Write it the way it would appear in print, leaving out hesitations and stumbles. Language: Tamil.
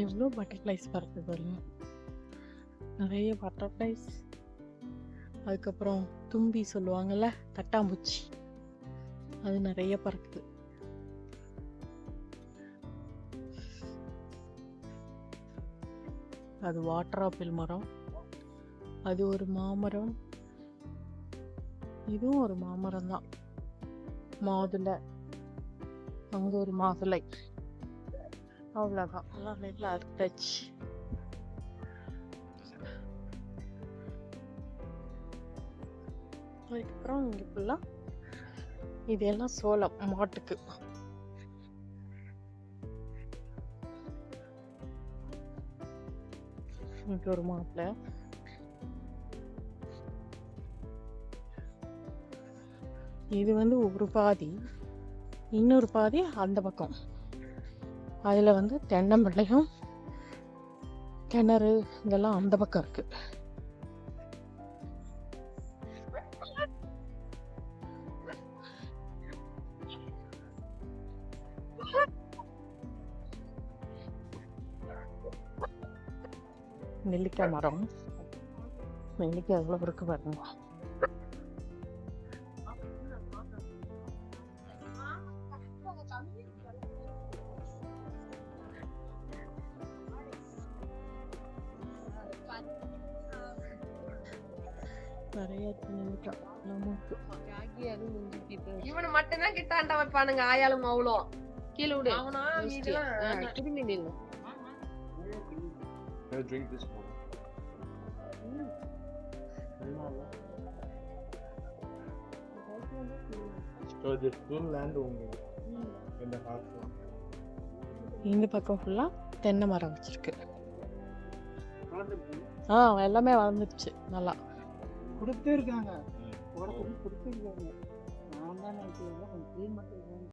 எவ்வளோ பட்டர்ஃப்ளைஸ் பறக்குது பாருங்க. நிறைய பட்டர்ஃப்ளைஸ். அதுக்கப்புறம் தும்பி சொல்லுவாங்கள்ல, தட்டாம்பூச்சி, அது நிறைய பறக்குது. அது வாட்டர் ஆப்பிள் மரம், அது ஒரு மாமரம், இதுவும் ஒரு மாமரம் தான். மாதுளை, அங்க ஒரு மாதுளை. அவ்வளோதான், எல்லாம் நெல்ல அறுத்தாச்சு. அதுக்கப்புறம் இங்கே ஃபுல்லாக இதெல்லாம் சோளம் மாட்டுக்கு. இங்கே ஒரு மாப்பிள்ளை, இது வந்து ஒரு பாதி, இன்னொரு பாதி அந்த பக்கம். அதில் வந்து தென்னம்பிள்ளையும் கிணறு இதெல்லாம் அந்த பக்கம் இருக்கு. நெல்லிக்காய் மரம், நெல்லிக்காய் எவ்வளோ இருக்கு பாருங்க. நிறைய நெல்லிக்காய் இவனு மட்டும்தான் கிட்டாண்டா வைப்பானுங்க. ஆயாலும் அவ்வளோ கீழே விடு. திரும்பி நில்லு. Drink this one. So this full land only in the half. இந்த பக்கம் ஃபுல்லா தென்னை மரம் வச்சிருக்கு. எல்லாமே வளர்ந்துருச்சு நல்லா. கொடுத்துருக்காங்க, கொடுத்துருக்காங்க. நான் தான் நினைக்கிறேன் கொஞ்சம் க்ளீன் மட்டும்